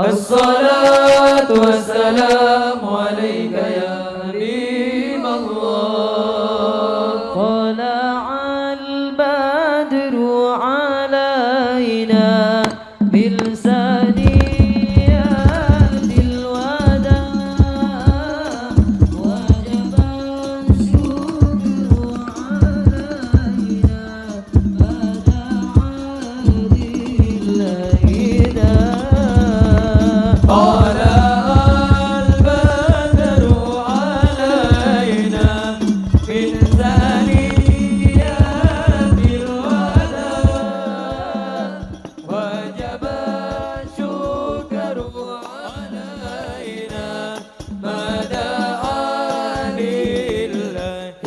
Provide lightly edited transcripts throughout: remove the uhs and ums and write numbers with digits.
الصلاة والسلام عليك يا حبيب الله. طلع البدر علينا بلسانيات الوداع وجب الشكر علينا بعد عهد الهدى.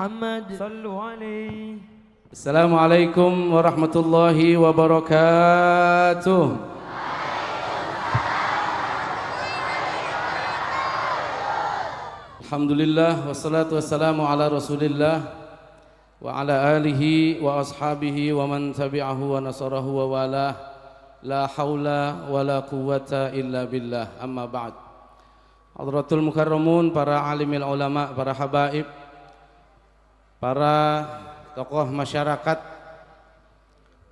محمد صلوا عليه. Assalamualaikum warahmatullahi wabarakatuh. Alhamdulillah wassalatu wassalamu ala Rasulillah wa ala alihi wa ashabihi wa man tabi'ahu wa nasarahu wa walah. La haula wa la quwwata illa billah. Amma ba'd. Hadratul mukarramun, para alimil ulama, para habaib, para tokoh masyarakat,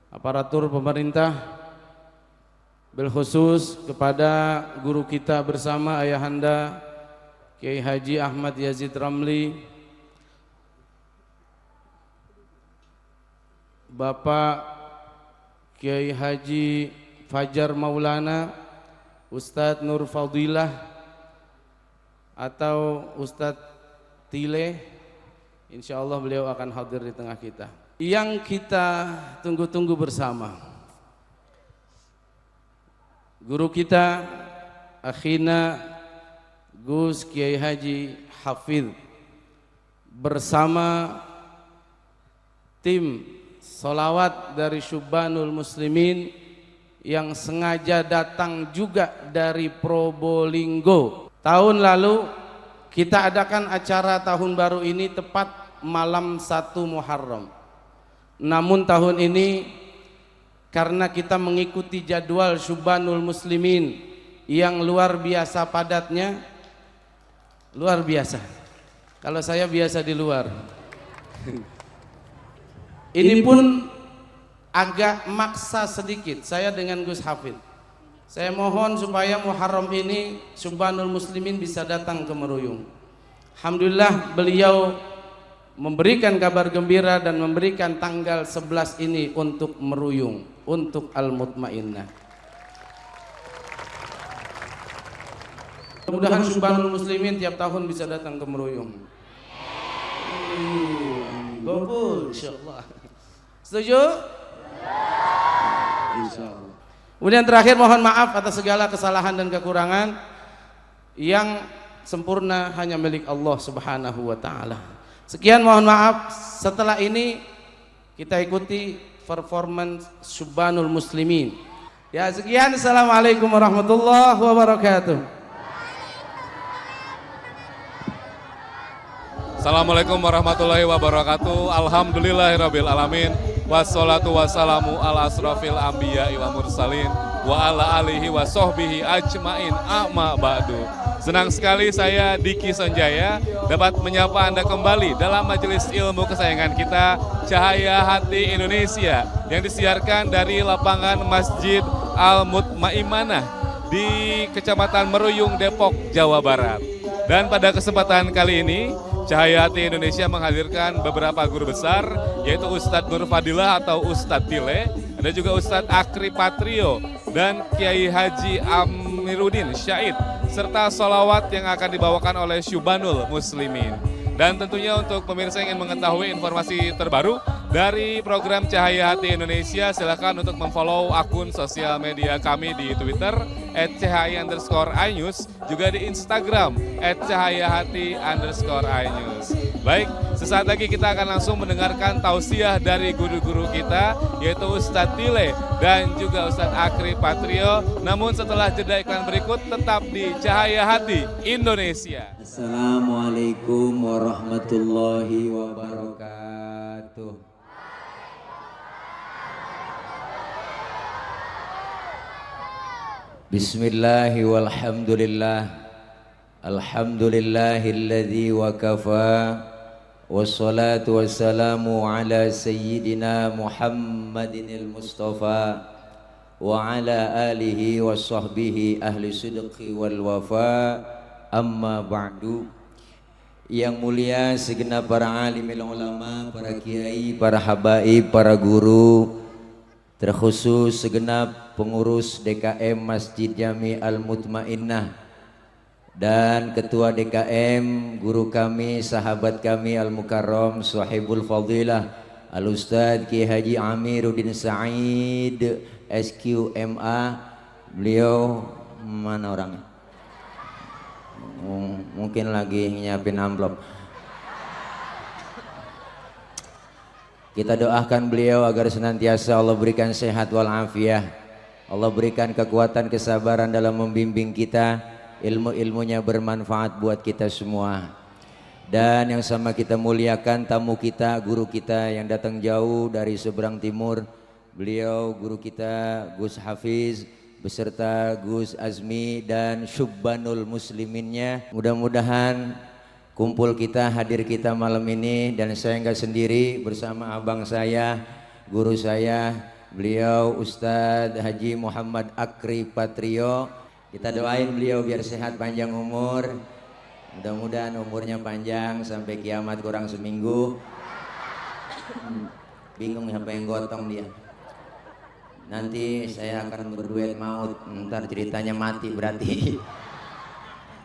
aparatur pemerintah, bilkhusus kepada guru kita bersama Ayahanda Kiai Haji Ahmad Yazid Ramli, Bapak Kiai Haji Fajar Maulana, Ustadz Nur Fadilah atau Ustadz Tile. Insya Allah beliau akan hadir di tengah kita. Yang kita tunggu-tunggu bersama, guru kita, akhina Gus Kiai Haji Hafidh, bersama tim solawat dari Syubbanul Muslimin yang sengaja datang juga dari Probolinggo. Tahun lalu kita adakan acara tahun baru ini tepat malam 1 Muharram. Namun tahun ini karena kita mengikuti jadwal Syubbanul Muslimin yang luar biasa padatnya, luar biasa. Kalau saya biasa di luar. Ini pun agak maksa sedikit saya dengan Gus Hafidh. Saya mohon supaya Muharram ini Syubbanul Muslimin bisa datang ke Meruyung. Alhamdulillah beliau memberikan kabar gembira dan memberikan tanggal 11 ini untuk Meruyung, untuk Al-Mutmainnah. Mudah-mudahan Syubbanul Muslimin tiap tahun bisa datang ke Meruyung. Gopul, insyaallah. Setuju? Insyaallah. Kemudian terakhir mohon maaf atas segala kesalahan dan kekurangan. Yang sempurna hanya milik Allah Subhanahu wa taala. Sekian, mohon maaf. Setelah ini kita ikuti performance Syubbanul Muslimin. Ya, sekian. Assalamualaikum warahmatullahi wabarakatuh. Assalamualaikum warahmatullahi wabarakatuh. Alhamdulillahirabbil alamin. Wassalatu wassalamu ala asrofil anbiya'i wa mursalin wa ala alihi wa sahbihi ajmain, amma ba'du. Senang sekali saya Diki Sonjaya dapat menyapa Anda kembali dalam majelis ilmu kesayangan kita, Cahaya Hati Indonesia, yang disiarkan dari lapangan Masjid Al-Mutmainnah di Kecamatan Meruyung, Depok, Jawa Barat. Dan pada kesempatan kali ini Cahaya Hati Indonesia menghadirkan beberapa guru besar, yaitu Ustadz Nur Fadilah atau Ustadz Tile, ada juga Ustadz Akri Patrio dan Kiai Haji Amiruddin Syahid, serta sholawat yang akan dibawakan oleh Syubbanul Muslimin. Dan tentunya untuk pemirsa yang ingin mengetahui informasi terbaru dari program Cahaya Hati Indonesia, silakan untuk memfollow akun sosial media kami di Twitter @cahaya_inews, juga di Instagram @cahayahati_inews. Baik, sesaat lagi kita akan langsung mendengarkan tausiah dari guru-guru kita, yaitu Ustadz Tile dan juga Ustadz Akri Patrio. Namun setelah jeda iklan berikut, tetap di Cahaya Hati Indonesia. Assalamualaikum warahmatullahi wabarakatuh. Bismillahi walhamdulillah. Alhamdulillahilladzi wa kafa. Wassalatu wassalamu ala sayyidina Muhammadinil Mustafa wa ala alihi wa sahbihi ahli sidqi wal wafa. Amma ba'du. Yang mulia segenap para alimil ulama, para kiai, para habaib, para guru, terkhusus segenap pengurus DKM Masjid Jami Al-Mutmainnah dan ketua DKM, guru kami, sahabat kami Al-Mukarram, Sahibul Fadilah Al-Ustadz Kiai Haji Amiruddin Said SQMA. Beliau mana orangnya? Mungkin lagi nyiapin amplop. Kita doakan beliau agar senantiasa Allah berikan sehat walafiat. Allah berikan kekuatan kesabaran dalam membimbing kita. Ilmu-ilmunya bermanfaat buat kita semua. Dan yang sama kita muliakan tamu kita, guru kita yang datang jauh dari seberang timur. Beliau guru kita Gus Hafiz beserta Gus Azmi dan Syubbanul Musliminnya. Mudah-mudahan kumpul kita, hadir kita malam ini, dan saya enggak sendiri, bersama abang saya, guru saya, beliau Ustadz Haji Muhammad Akri Patrio. Kita doain beliau biar sehat panjang umur. Mudah-mudahan umurnya panjang sampai kiamat kurang seminggu. Bingung siapa yang gotong dia. Nanti saya akan berduet maut, ntar ceritanya mati berarti.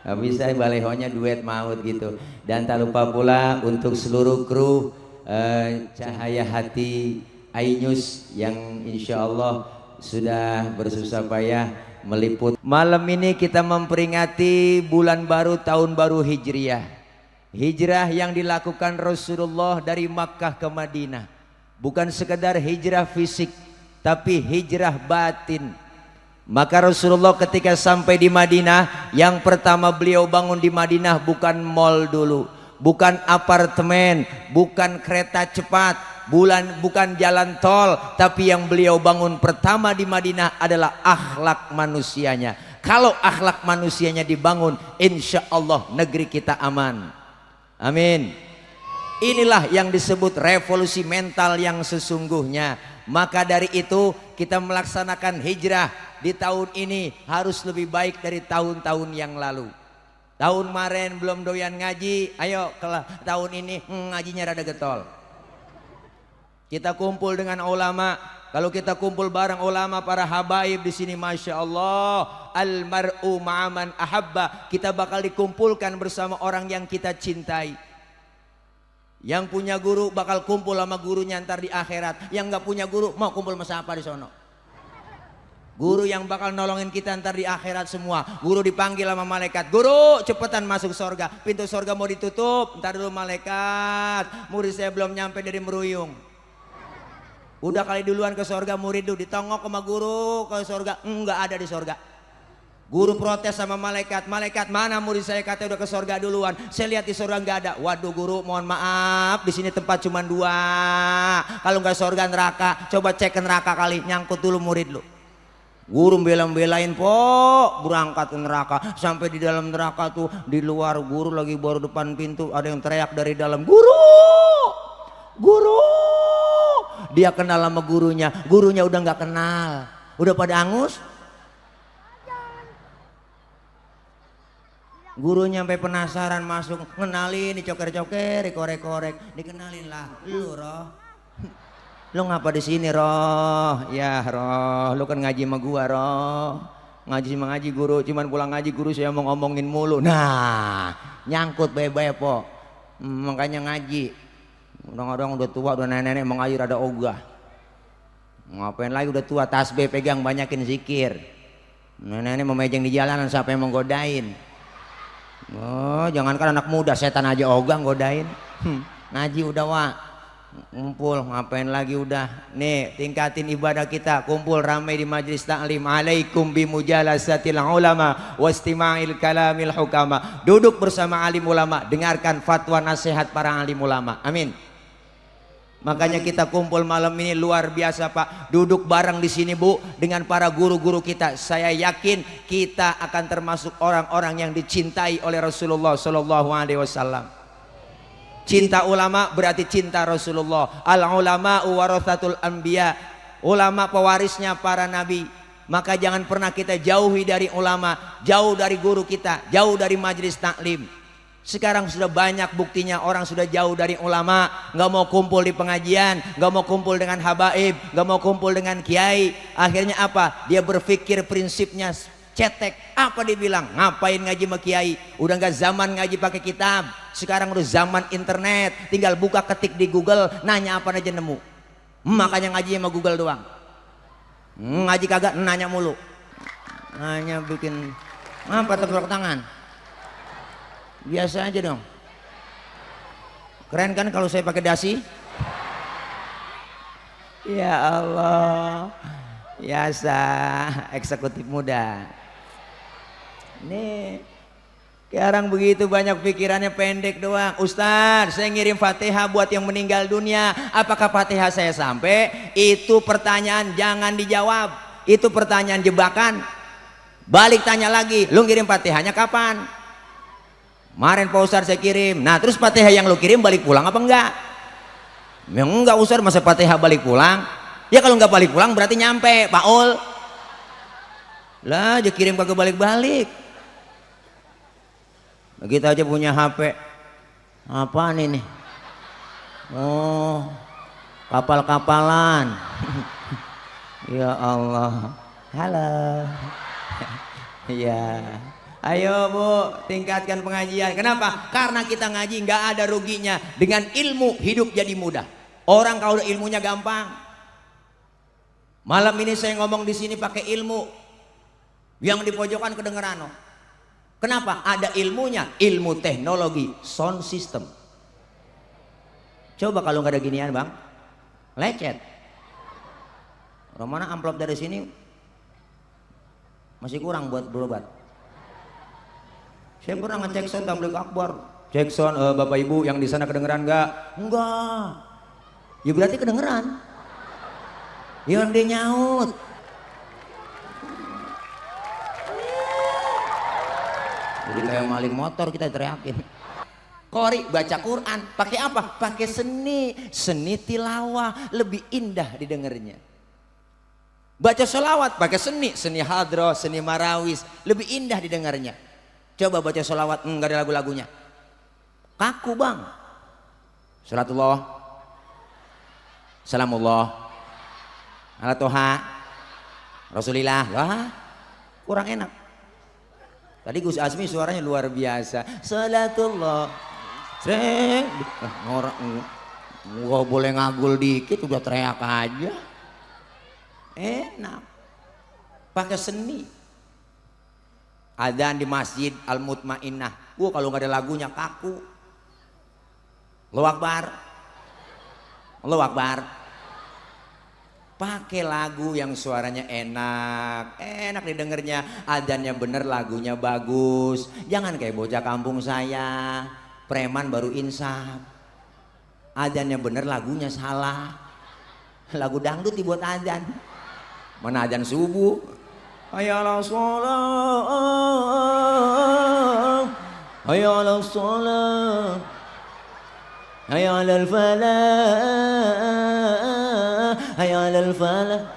Habis saya balehonya duet maut gitu. Dan tak lupa pula untuk seluruh kru Cahaya Hati iNews yang insya Allah sudah bersusah payah meliput. Malam ini kita memperingati bulan baru, tahun baru Hijriah. Hijrah yang dilakukan Rasulullah dari Makkah ke Madinah. Bukan sekedar hijrah fisik, tapi hijrah batin. Maka Rasulullah ketika sampai di Madinah, yang pertama beliau bangun di Madinah bukan mall dulu, bukan apartemen, bukan kereta cepat, bukan jalan tol, tapi yang beliau bangun pertama di Madinah adalah akhlak manusianya. Kalau akhlak manusianya dibangun, insya Allah negeri kita aman. Amin. Inilah yang disebut revolusi mental yang sesungguhnya. Maka dari itu kita melaksanakan hijrah di tahun ini harus lebih baik dari tahun-tahun yang lalu. Tahun kemarin belum doyan ngaji, ayo tahun ini ngajinya rada getol. Kita kumpul dengan ulama. Kalau kita kumpul bareng ulama, para habaib di sini, masya Allah, almar'u ma'aman ahabba. Kita bakal dikumpulkan bersama orang yang kita cintai. Yang punya guru bakal kumpul sama gurunya ntar di akhirat. Yang nggak punya guru mau kumpul sama siapa di sono? Guru yang bakal nolongin kita ntar di akhirat semua. Guru dipanggil sama malaikat, guru cepetan masuk sorga. Pintu sorga mau ditutup, ntar dulu malaikat. Murid saya belum nyampe dari meruyung. Udah kali duluan ke sorga murid lu, ditongok sama guru ke sorga, enggak ada di sorga. Guru protes sama malaikat, malaikat mana murid saya, katanya udah ke sorga duluan. Saya lihat di sorga nggak ada. Waduh guru, mohon maaf, di sini tempat cuma 2. Kalau nggak sorga neraka, coba cek ke neraka kali, nyangkut dulu murid lu. Guru bela-belain berangkat ke neraka. Sampai di dalam neraka tuh, di luar guru lagi baru depan pintu, ada yang teriak dari dalam, guru, guru. Dia kenal sama gurunya, gurunya udah nggak kenal, udah pada angus. Gurunya sampai penasaran masuk, ngenalin, dicoker-coker, dikorek-korek, dikenalin lah, lu Roh, lu ngapa di sini Roh? Ya Roh, lu kan ngaji sama gua Roh, ngaji sama ngaji guru, cuman pulang ngaji guru saya mau ngomongin mulu, nah nyangkut bae-bae po, makanya ngaji, orang-orang udah tua, udah nenek-nenek mau ngaji rada ogah, ngapain lagi udah tua, tasbih pegang banyakin zikir, nenek-nenek memejeng di jalanan siapa yang mau godain. Oh, jangankan anak muda, setan aja ogah godain. Ngaji udah wa, ngumpul ngapain lagi udah. Nih tingkatin ibadah kita, kumpul ramai di majlis ta'lim. Alaikum bimujalasatil ulama wastima'il kalamil hukama. Duduk bersama alim ulama, dengarkan fatwa nasihat para alim ulama. Amin. Makanya kita kumpul malam ini luar biasa Pak. Duduk bareng di sini Bu dengan para guru-guru kita. Saya yakin kita akan termasuk orang-orang yang dicintai oleh Rasulullah Sallallahu Alaihi Wasallam. Cinta ulama berarti cinta Rasulullah. Al ulama warathatul anbiya. Ulama pewarisnya para nabi. Maka jangan pernah kita jauhi dari ulama, jauh dari guru kita, jauh dari majelis taklim. Sekarang sudah banyak buktinya orang sudah jauh dari ulama, nggak mau kumpul di pengajian, nggak mau kumpul dengan habaib, nggak mau kumpul dengan kiai. Akhirnya apa? Dia berpikir prinsipnya cetek. Apa dia bilang? Ngapain ngaji sama kiai? Udah nggak zaman ngaji pakai kitab. Sekarang udah zaman internet, tinggal buka ketik di Google, nanya apa aja nemu. Makanya ngaji sama Google doang. Ngaji kagak nanya mulu. Nanya bikin apa tepuk tangan. Biasa aja dong. Keren kan kalau saya pakai dasi? Ya Allah. Biasa eksekutif muda. Nih, sekarang begitu banyak pikirannya pendek doang. Ustaz, saya ngirim Fatihah buat yang meninggal dunia. Apakah Fatihah saya sampai? Itu pertanyaan jangan dijawab. Itu pertanyaan jebakan. Balik tanya lagi, lu ngirim Fatihahnya kapan? Kemarin Pak Ustaz saya kirim. Nah, terus Fatihah yang lu kirim balik pulang apa enggak? Ya enggak Ustaz, masa Fatihah balik pulang? Ya kalau enggak balik pulang berarti nyampe, Pak Ul. Lah, dia kirim kagak balik-balik. Kita aja punya HP. Apaan ini? Oh, kapal-kapalan. Ya Allah. Halo. Ya. Ayo Bu, tingkatkan pengajian. Kenapa? Karena kita ngaji nggak ada ruginya. Dengan ilmu hidup jadi mudah. Orang kalau ilmunya gampang. Malam ini saya ngomong di sini pakai ilmu. Yang di pojokan kedengeran. Kenapa? Ada ilmunya, ilmu teknologi, sound system. Coba kalau nggak ada ginian bang, lecet. Romana amplop dari sini masih kurang buat berobat. Saya pernah ngecek sound tablik akbar, cek sound bapak ibu yang di sana kedengeran nggak? Enggak. Ya berarti kedengeran. Yang dia nyaut. Jadi kayak maling motor kita teriakin. Qori baca Quran pakai apa? Pakai seni, seni tilawah lebih indah didengarnya. Baca sholawat pakai seni, seni hadroh, seni marawis lebih indah didengarnya. Coba baca sholawat enggak ada lagu-lagunya, kaku bang. Salatullah, salamullah, ala toha, rasulillah, wah kurang enak. Tadi Gus Asmi suaranya luar biasa. Salatullah, nggak boleh ngagul dikit udah teriak aja. Enak. Pakai seni. Adzan di masjid Al Mutmainnah. Gua kalau nggak ada lagunya kaku. Allahu Akbar. Allahu Akbar. Pakai lagu yang suaranya enak, enak didengarnya, adzannya bener, lagunya bagus. Jangan kayak bocah kampung saya, preman baru insaf. Adzannya bener, lagunya salah. Lagu dangdut dibuat adzan. Mana adzan subuh? Hayya 'alas shalah. Hayya 'alas shalah. Hayya 'alal falah. Hayya 'alal falah.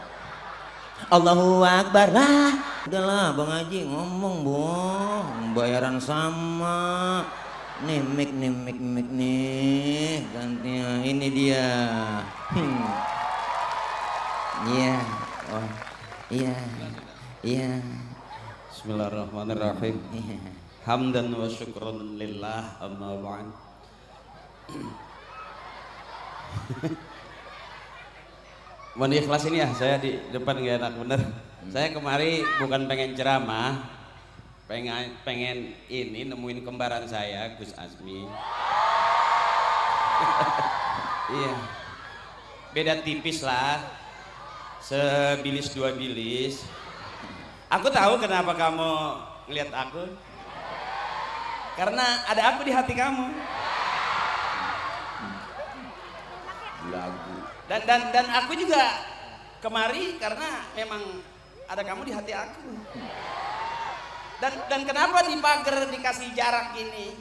Allahu Akbar. Lah, udahlah Bang Haji ngomong, Bang. Bayaran sama. Nih mic nih. Gantinya ini dia. Iya. Oh. Iya. Iya. Bismillahirrahmanirrahim. Hamdan wa syukran lillah amma ba'd. Mohon ikhlas ini ya, saya di depan gak enak bener. Saya kemari bukan pengen ceramah, pengen ini nemuin kembaran saya Gus Asmi. Iya, beda tipis lah, sebilis dua bilis. Aku tahu kenapa kamu ngeliat aku, karena ada aku di hati kamu. Lagu. Dan aku juga kemari karena memang ada kamu di hati aku. Dan kenapa di pagar dikasih jarak gini?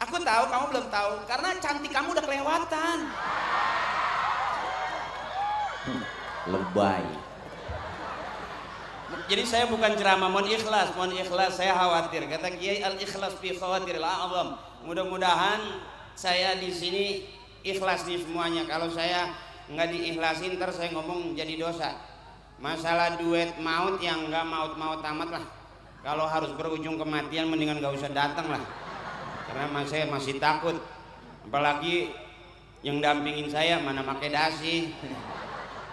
Aku tahu kamu belum tahu karena cantik kamu udah kelewatan. Lebay. Jadi saya bukan ceramah, mohon ikhlas, saya khawatir. Kata Kiai al-ikhlas fi khawatiril a'zam. Mudah-mudahan saya di sini ikhlas nih semuanya. Kalau saya nggak diikhlasin ntar saya ngomong jadi dosa. Masalah duet maut yang nggak maut-maut amat lah. Kalau harus berujung kematian mendingan nggak usah datang lah. Karena saya masih takut. Apalagi yang dampingin saya mana pakai dasi,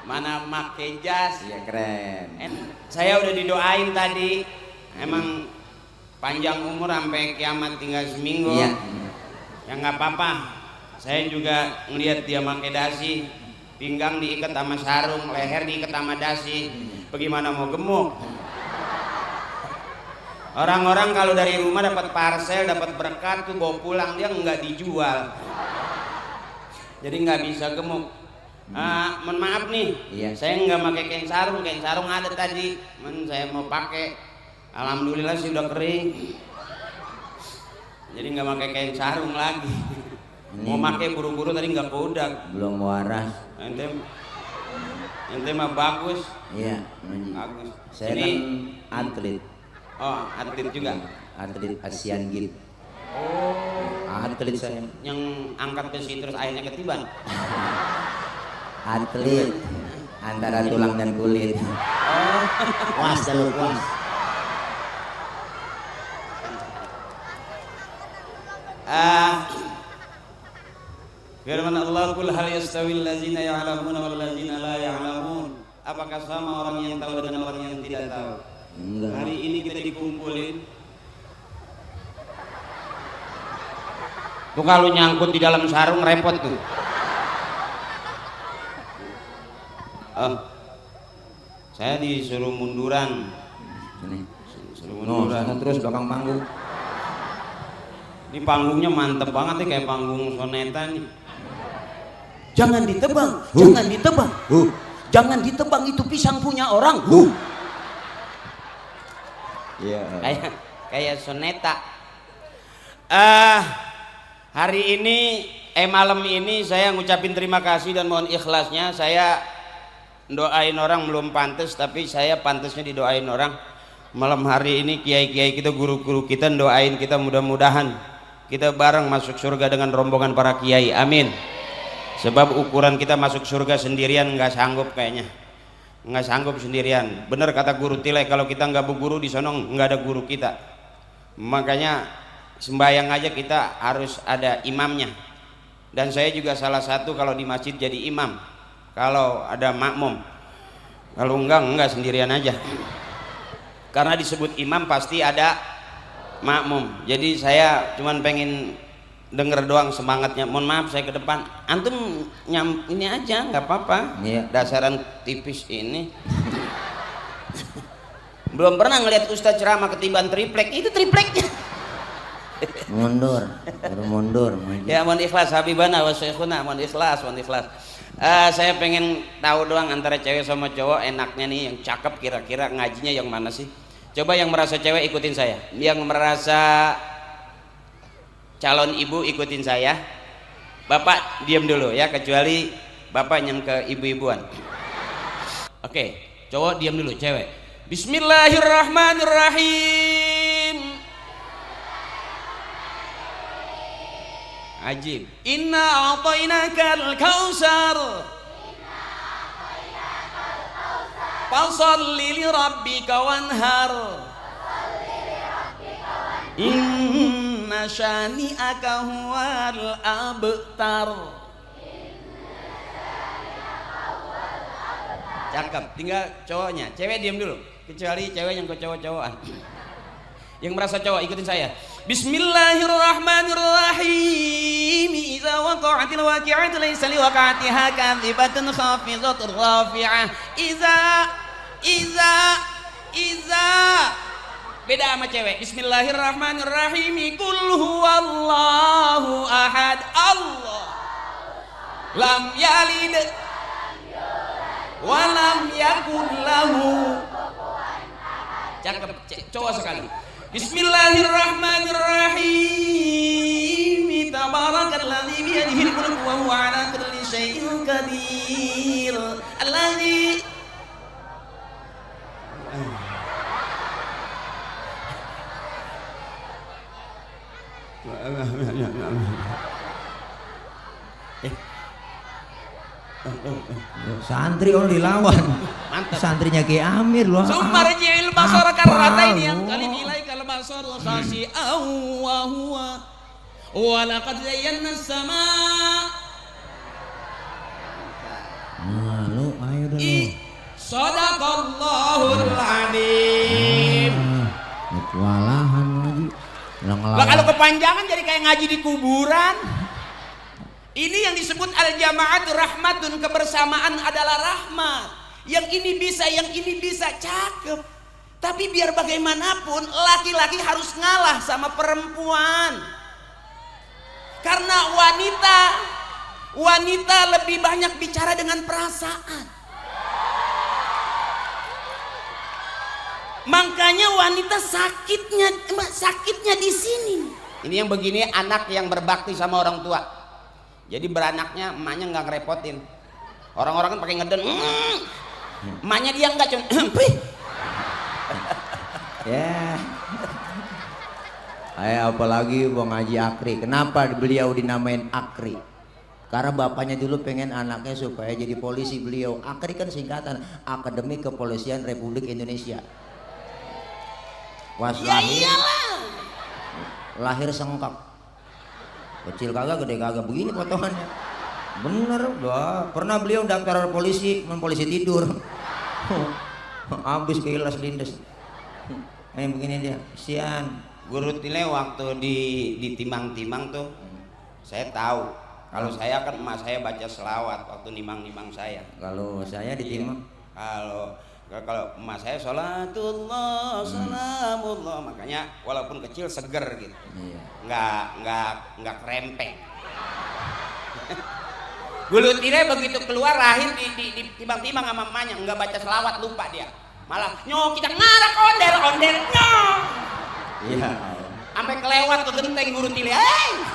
mana pakai jas. Iya keren. Saya udah didoain tadi. Emang panjang umur sampai kiamat tinggal seminggu. Iya. Ya nggak apa-apa. Saya juga ngelihat dia pakai dasi, pinggang diikat sama sarung, leher diikat sama dasi. Bagaimana mau gemuk? Orang-orang kalau dari rumah dapat parcel, dapat berkat tuh bawa pulang, dia nggak dijual. Jadi nggak bisa gemuk. Mohon maaf nih, Iya. saya nggak pakai kain sarung ada tadi, saya mau pakai. Alhamdulillah sih udah kering. Jadi nggak pakai kain sarung lagi. Mau pakai buru-buru tadi nggak kodak. Belum waras. Ente mah bagus. Iya. Bagus. Saya Ini kan atlet. oh atlet juga. Atlet Asian Games. Oh, Atlet saya. yang angkat besi terus airnya ketiban. Atlet antara tulang dan kulit. Puas jalur puas. Firman Allah, "Qul hal yastawil ladzina ya'lamuna wal ladzina la ya'lamun." Apakah sama orang yang tahu dengan orang yang tidak tahu? Enggak. Hari ini kita dikumpulin. Tuh kalau nyangkut di dalam sarung repot tuh. Saya disuruh munduran. Sini. Disuruh No, munduran. sana terus belakang panggung. Ini panggungnya mantep banget nih, kayak panggung soneta nih. Jangan ditebang, jangan ditebang. Jangan ditebang, itu pisang punya orang. Iya. Kayak soneta. Hari ini malam ini saya ngucapin terima kasih dan mohon ikhlasnya. Saya doain orang belum pantas, tapi saya pantasnya didoain orang. Malam hari ini kiai-kiai kita, guru-guru kita doain kita, mudah-mudahan kita bareng masuk surga dengan rombongan para kiai. Amin. Sebab ukuran kita masuk surga sendirian nggak sanggup kayaknya. Nggak sanggup sendirian. Bener kata guru Tilek, kalau kita nggak berguru di sono nggak ada guru kita. Makanya sembahyang aja kita harus ada imamnya. Dan saya juga salah satu kalau di masjid jadi imam. Kalau ada makmum. Kalau enggak sendirian aja. Karena disebut imam pasti ada makmum. Jadi saya cuman pengen denger doang semangatnya. Mohon maaf saya ke depan. Antum ini aja nggak apa-apa. Iya. Dasaran tipis ini. Belum pernah ngelihat ustaz ceramah ketiban triplek. Itu tripleknya. Mundur, baru mundur. Ya mohon ikhlas habibana wa syekhuna, mohon ikhlas. Saya pengen tahu doang antara cewek sama cowok enaknya nih yang cakep kira-kira ngajinya yang mana sih? Coba yang merasa cewek ikutin saya, yang merasa calon ibu ikutin saya. Bapak diam dulu ya, kecuali bapak yang ke ibu-ibuan. Oke, cowok diam dulu, cewek. Bismillahirrahmanirrahim. Ajib. Inna a'tainakal kautsar. Fasalli li rabbika wanhar. Inna syani'aka huwal abtar. Cakep, tinggal cowoknya. Cewek diam dulu. Kecuali cewek yang ke cowok-cowokan. Yang merasa cowok ikutin saya. Bismillahirrahmanirrahim. Iza waqa'atil waqi'atu laysa liwaqa'atiha kadhibatun khafidatur rafi'ah. Iza beda sama cewek. Bismillahirrahmanirrahim. Qul huwallahu ahad. Allah lam yalid wa lam yakul lahu. Cakep, cowok sekali. Bismillahirrahmanirrahim. Tabarakalladzi biyadihil mulku wa huwa ala kulli syai'in qadir. Alladzi Santri orang dilawan. Mantap. Santrinya Ki Amir loh. Sumarji'il basara karratain yang kali nilai kalau basar khasi'an wa huwa wa laqad zayyana as-samaa. Nah, lu ayo dulu. Sadaqallahul adzim. Kewalahan lagi. Lah kalau kepanjangan jadi kayak ngaji di kuburan. Ini yang disebut al-jama'atu rahmatun, kebersamaan adalah rahmat. Yang ini bisa, yang ini bisa, cakep. Tapi biar bagaimanapun laki-laki harus ngalah sama perempuan. Karena wanita lebih banyak bicara dengan perasaan. Makanya wanita sakitnya di sini. Ini yang begini anak yang berbakti sama orang tua. Jadi beranaknya emaknya nggak ngerepotin. Orang-orang kan pakai ngeden. Emaknya dia nggak cuma. Ya. Apalagi Bang Haji Akri. Kenapa beliau dinamain Akri? Karena bapaknya dulu pengen anaknya supaya jadi polisi. Beliau Akri kan singkatan Akademi Kepolisian Republik Indonesia. Was Ya iyalah. lahir sengkak, kecil kagak, gede kagak, begini potongannya. Bener, wah. Pernah beliau daftar polisi, polisi tidur. Habis keilas lindes. Begini dia, sian. Guru Tile waktu di timang-timang tuh, saya tahu. Kalau saya kan emak saya baca selawat waktu nimang-nimang saya. Kalau saya ditimang. Kalau emak saya sholatullah, salamullah, makanya walaupun kecil seger gitu. Iya. Nggak krempeng. Guru Tile begitu keluar lahir di timang-timang sama emaknya, nggak baca selawat, lupa dia. Malah kita ngarak ondel nyo. Iya. Sampai kelewat ke genteng Guru Tile.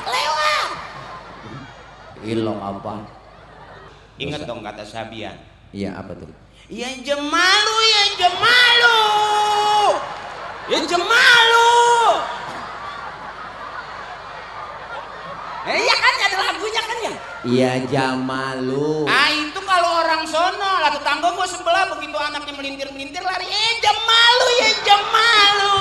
Kelewat. Ilok apa? Ingat dong kata Sabian. Iya, apa tuh? Ya jemalu, ya jemalu. Ya jemalu. Iya kan ada lagunya kan ya? Iya, jamalu. Ah itu kalau orang sono lah, tetangga gua sebelah begitu anaknya melintir-melintir lari, jemalu, ya jemalu.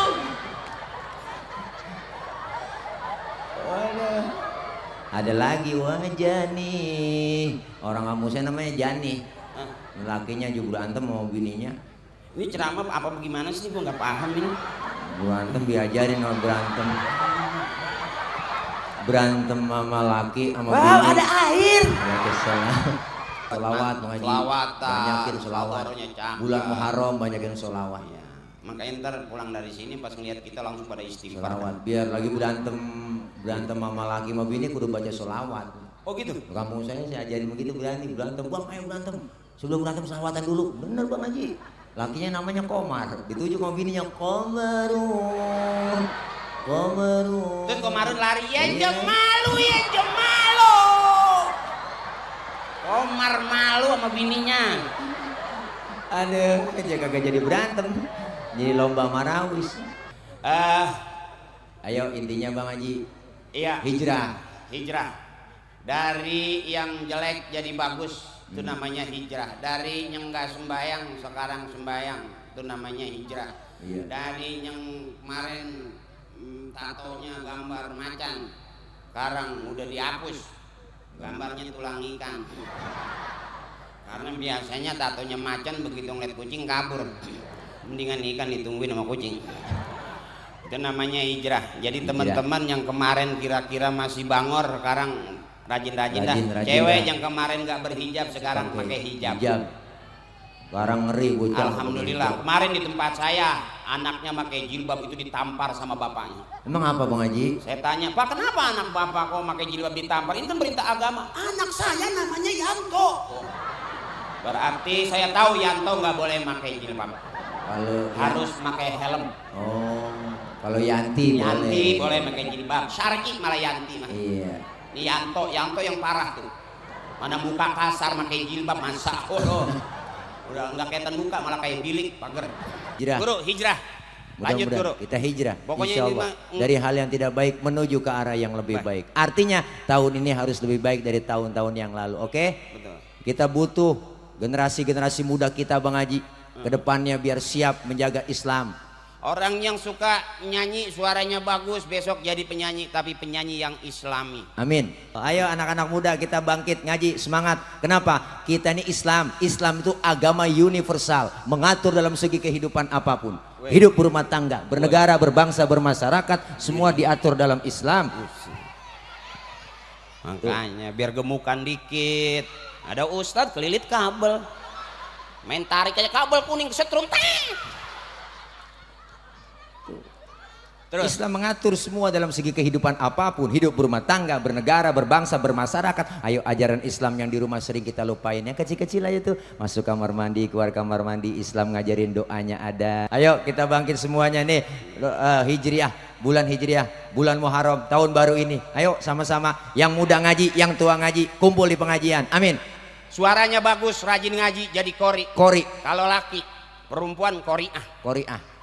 Ada lagi wajah nih. Orang kamu saya namanya Jani. Lakinya juga berantem sama bininya. Ini ceramah apa bagaimana sih? Gua nggak paham ini. Berantem diajarin orang berantem. Berantem sama laki sama bini. Wow, ada air. Ya kesel. Selawat Bang Haji. Selawatan. Banyakin selawat. Motornya cakep. Bulan Muharram banyakin selawat. Ya. Makanya ntar pulang dari sini pas ngeliat kita langsung pada istighfar. Selawat. Biar lagi berantem sama laki sama bini kudu baca selawat. Oh gitu. Kampung saya ajarin begitu, berani berantem. Bang, ayo berantem. Sebelum berantem selawatan dulu. Bener Bang Haji. Lakinya namanya Komar. Dituju sama bininya Komarun. Terus Komarun lari, ya Iya. jemalu, ya jemalu. Komar malu sama bininya. Aduh, dia kagak jadi berantem. Jadi lomba marawis. Ayo intinya Bang Haji. Iya. Hijrah. Dari yang jelek jadi bagus, itu namanya hijrah. Dari yang nggak sembayang sekarang sembayang, itu namanya hijrah. Iya. Dari yang kemarin tatonya gambar macan, sekarang udah dihapus, gambarnya tulang ikan. Karena biasanya tatonya macan begitu ngeliat kucing kabur, mendingan ikan ditungguin sama kucing. Itu namanya hijrah. Jadi teman-teman yang kemarin kira-kira masih bangor, sekarang rajin-rajin dah. Cewek yang kemarin nggak berhijab sekarang pakai hijab. Sekarang ngeri bocah. Alhamdulillah. Kemarin di tempat saya anaknya pakai jilbab itu ditampar sama bapaknya. Emang apa Bang Haji? Saya tanya, Pak kenapa anak bapak kok pakai jilbab ditampar? Ini kan berita agama. Anak saya namanya Yanto. Berarti saya tahu Yanto nggak boleh pakai jilbab. Kalau Harus pakai helm. Oh, kalau Yanti boleh pakai jilbab. Syarki malah Yanti mah. Iya. Ini Yanto yang parah tuh. Mana muka kasar pakai jilbab masa. Udah nggak kelihatan muka malah kayak bilik pagar. Guru hijrah. Lanjut guru. Kita hijrah. Pokoknya Insya Allah. Dari hal yang tidak baik menuju ke arah yang lebih baik. Artinya tahun ini harus lebih baik dari tahun-tahun yang lalu. Oke? Betul. Kita butuh generasi-generasi muda kita Bang Haji. Kedepannya biar siap menjaga Islam. Orang yang suka nyanyi suaranya bagus besok jadi penyanyi, tapi penyanyi yang islami. Amin. Ayo anak-anak muda kita bangkit ngaji, semangat. Kenapa? Kita ini Islam. Islam itu agama universal, mengatur dalam segi kehidupan apapun. Hidup berumah tangga, bernegara, berbangsa, bermasyarakat, semua diatur dalam Islam. Makanya biar gemukan dikit. Ada ustadz kelilit kabel. Main tarik aja kabel kuning kesetrum. Terus Islam mengatur semua dalam segi kehidupan apapun, hidup berumah tangga, bernegara, berbangsa, bermasyarakat. Ayo ajaran Islam yang di rumah sering kita lupain, yang kecil-kecil aja tuh, masuk kamar mandi, keluar kamar mandi, Islam ngajarin doanya ada. Ayo kita bangkit semuanya nih, Hijriah, bulan Hijriah, bulan Muharram, tahun baru ini. Ayo sama-sama, yang muda ngaji, yang tua ngaji, kumpul di pengajian. Amin. suaranya bagus, rajin ngaji, jadi kori. Kori, Kalau laki, perempuan koriah. koriah.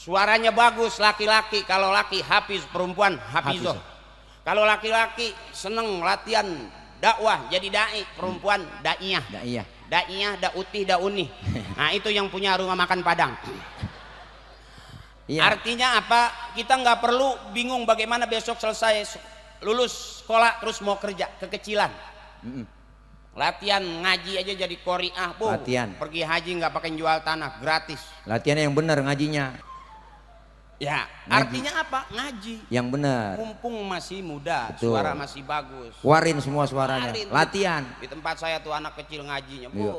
Suaranya bagus laki-laki, kalau laki hafiz, perempuan hafizoh. Kalau laki-laki seneng latihan dakwah jadi dai, perempuan daiyah. Daiyah. Daiyah, dautih, dauni. Nah itu yang punya rumah makan Padang. Iya. Artinya apa? Kita nggak perlu bingung bagaimana besok selesai lulus sekolah terus mau kerja, kekecilan. Latihan ngaji aja jadi koriah, bu. Latihan. Pergi haji nggak pakai jual tanah, gratis. Latihannya yang benar ngajinya. Ya, Ngaji. artinya apa? Ngaji. Yang benar. Mumpung masih muda, Betul. suara masih bagus. Keluarin semua suaranya. Keluarin. Latihan. Di tempat saya tuh anak kecil ngajinya, bu. Iya.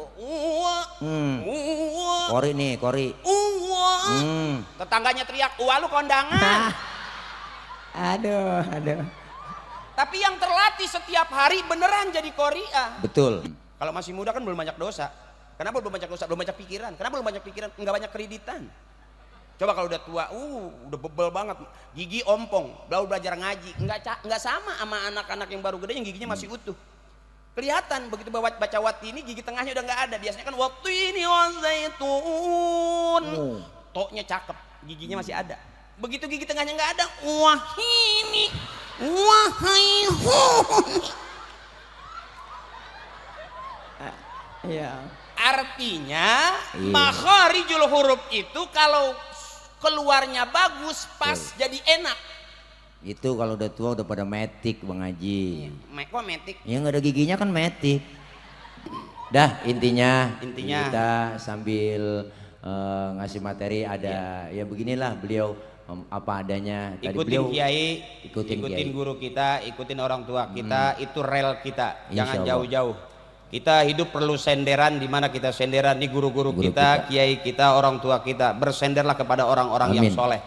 Kori nih, kori. Tetangganya teriak, "Wah lu kondangan." Aduh, aduh. Tapi yang terlatih setiap hari beneran jadi koriah. Betul. Kalau masih muda kan belum banyak dosa. Kenapa belum banyak dosa? Belum banyak pikiran. Kenapa belum banyak pikiran? Enggak banyak kreditan. Coba kalau udah tua, udah bebel banget, gigi ompong, baru belajar ngaji, nggak sama anak-anak yang baru gede yang giginya masih utuh. Kelihatan begitu baca wati ini gigi tengahnya udah nggak ada. Biasanya kan waktu ini zaitun, toknya cakep, giginya masih ada. Begitu gigi tengahnya nggak ada, wah ini, Iya. Artinya makharijul huruf itu kalau keluarnya bagus pas jadi enak. Itu kalau udah tua udah pada metik Bang Haji. Kok metik? Yang nggak ada giginya kan metik. Dah intinya kita sambil ngasih materi ada ya beginilah beliau apa adanya. Tadi Ikutin beliau kiai, ikutin kiai. guru kita, ikutin orang tua kita, itu rel kita. Jangan Insya Allah. jauh-jauh. Kita hidup perlu senderan, di mana kita senderan di guru-guru Guru kita, kiai kita, orang tua kita. Bersenderlah kepada orang-orang yang Amin. soleh.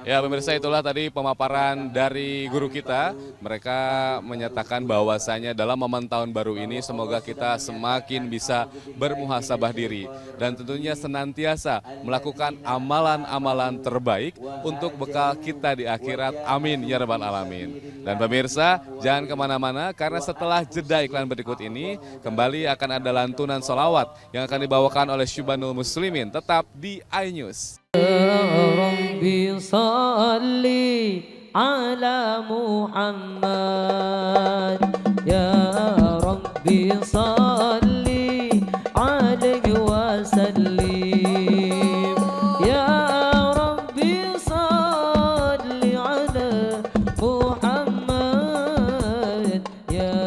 Ya pemirsa, itulah tadi pemaparan dari guru kita. Mereka menyatakan bahwasanya dalam momen tahun baru ini semoga kita semakin bisa bermuhasabah diri dan tentunya senantiasa melakukan amalan-amalan terbaik untuk bekal kita di akhirat. Amin ya rabbal alamin. Dan pemirsa jangan kemana-mana karena setelah jeda iklan berikut ini kembali akan ada lantunan sholawat yang akan dibawakan oleh Syubhanul Muslimin. Tetap di iNews. ربي صل على محمد يا ربي صل عليه وسلم يا ربي صل على محمد يا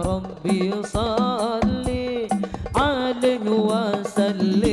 ربي صل عليه وسلم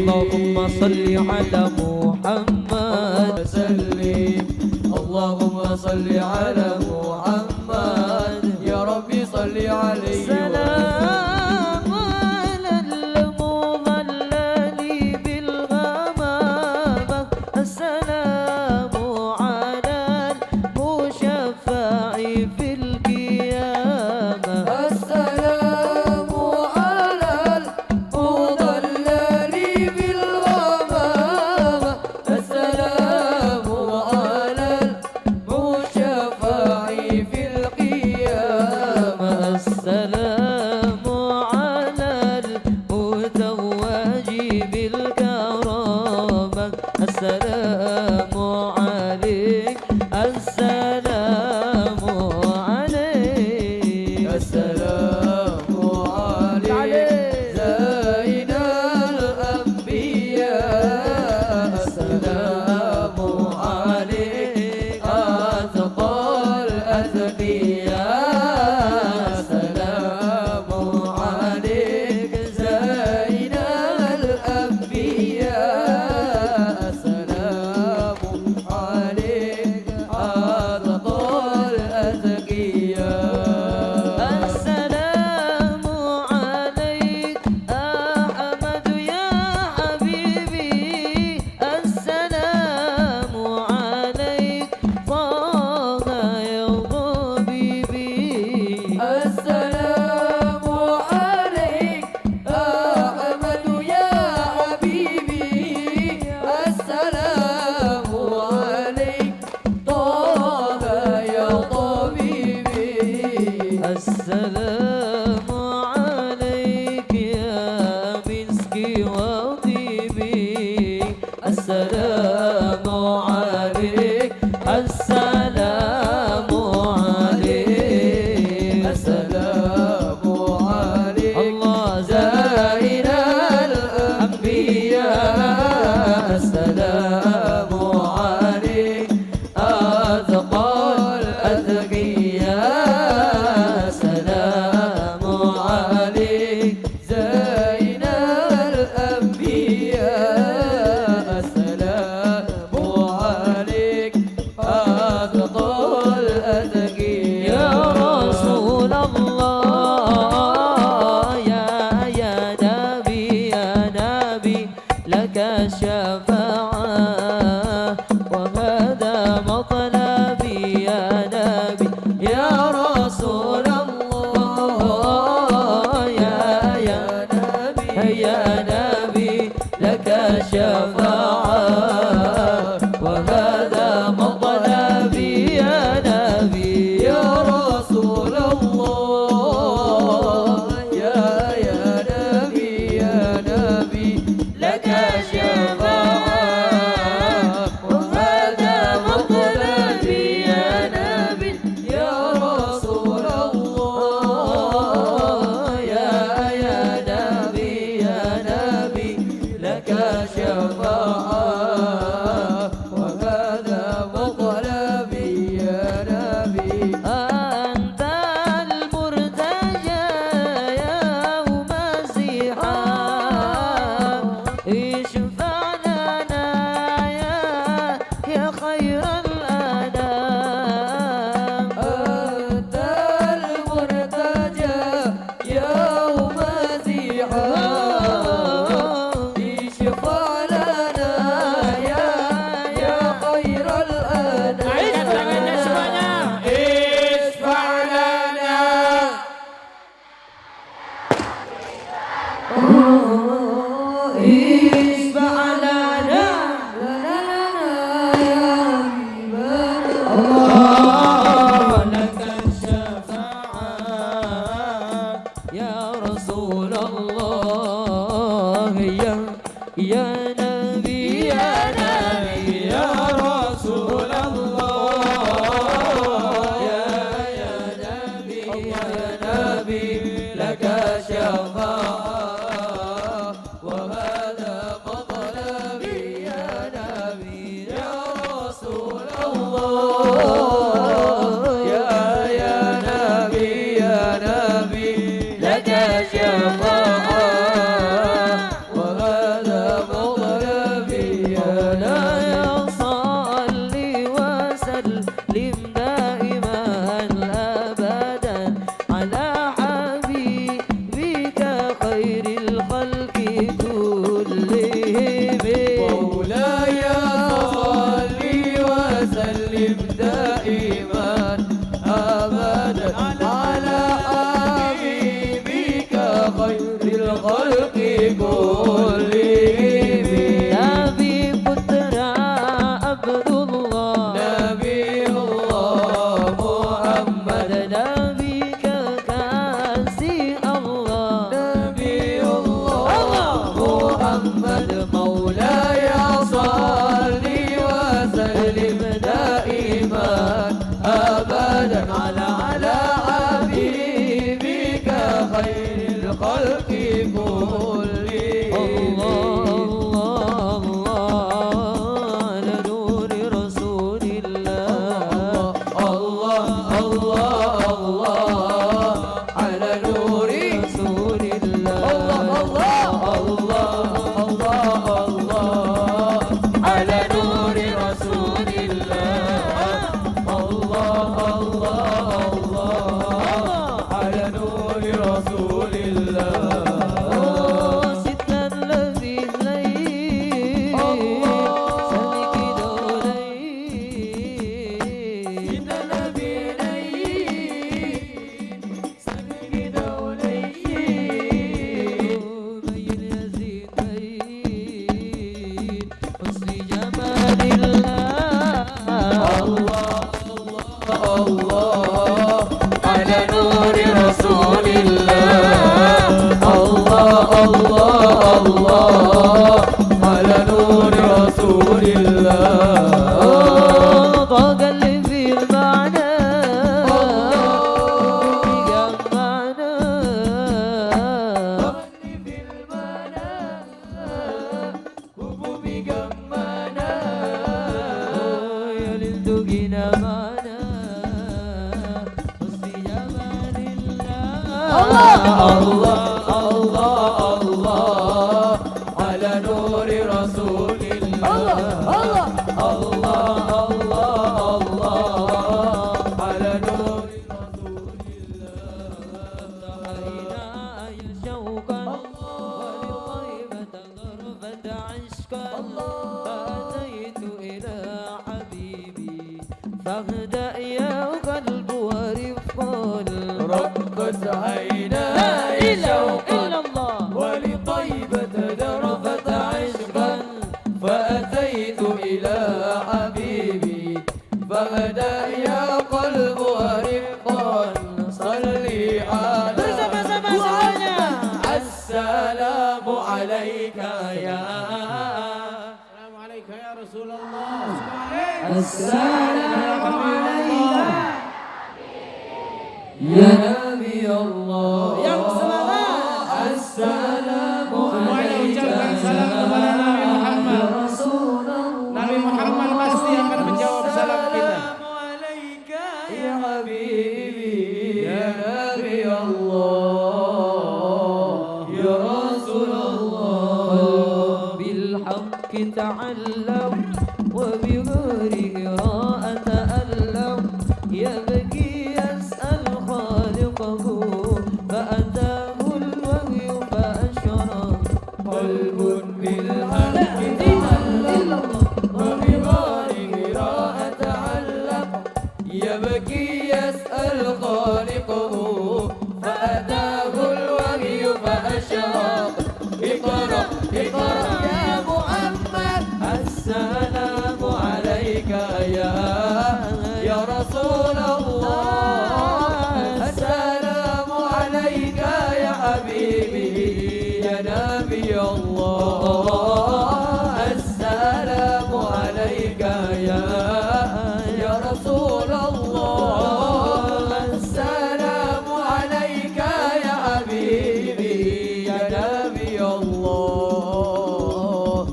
اللهم صل على محمد وسلم اللهم صل على محمد يا ربي صل عليه سلام على المظلل بالغمامة السلام على المشفع في القيامة السلام على المضلل بالغمامة السلام على المشفع في القيامة السلام على المتوج بالكرامة السلام عليك السلام عليك السلام عليك زين الأنبياء السلام عليك أتقى الأتقياء السلام عليك زين الأنبياء السلام عليك أتقى الأتقياء السلام عليك أحمد يا حبيبي السلام عليك طه يا طبيبي السلام عليك أحمد يا حبيبي السلام عليك طه يا طبيبي السلام عليك يا مسكي وطيبي السلام عليك السلام عليك السلام عليك الله زين الأنبياء السلام عليك أتقى الأتقياء السلام عليك زين الأنبياء السلام عليك أتقى الأتقياء يا رسول الله يا نبي لك الشفاعة وهذا مطلبي يا نبي يا رسول الله يا نبي يا نبي لك الشفاعة وهذا مطلبي يا نبي يا رسول الله يا نبي لك شفاعة وهذا مطلبي يا نبي يا رسول الله يا نبي لك شفاعة وهذا مطلبي يا نبي أنت المرتجى يوم الزحام اشفع لنا يا خير الأنام أنت المرتجى يوم زحام اشفع لنا يا خير الأنام اشفع لنا اشفع لنا يا حبيبنا لك الشفاعة يا رسول الله يا نبي يا رسول الله يا نبي لك شفاعة وهذا مطلبي يا نبي يا رسول الله يا نبي لك شفاعة وهذا على نور رسول الله على نور رسول الله سيدنا الذي لي سلك دولي سيدنا النبي سلك دولي بين يزيد بين حسن جمال الله على نور رسول الله الله على نور رسول الله طاق اللي في المعنى الله على نور رسول الله الله على نور رسول شوقا ولطيبة غرفة عشقا فأتيت إلى حبيبي فاهدأ يا قلب ورفقا رقص عيناي شوقا ولطيبة ذرفت عشقا فأتيت إلى حبيبي فهدى يا قلب ورفقا صلي على السلام عليك يا السلام عليك يا رسول الله. السلام عليك يا نبي الله السلام عليك ucapkan salam kepada Nabi Muhammad. Nabi Muhammad pasti akan menjawab salam kita. عليك يا حبيبي يا نبي الله يا رسول الله بالحق تعلم وبغير إراء تألم يبكي يسأل خالقه فأتاه الوحي فأشرق قلب بالحق تعلق وبغير قراءة تعلق يبكي يسأل خالقه فأتاه الوحي فأشرق اقرأ اقرأ يا محمد السلام عليك يا رسول الله السلام عليك يا حبيبي يا نبي الله السلام عليك يا رسول الله السلام عليك يا حبيبي يا نبي الله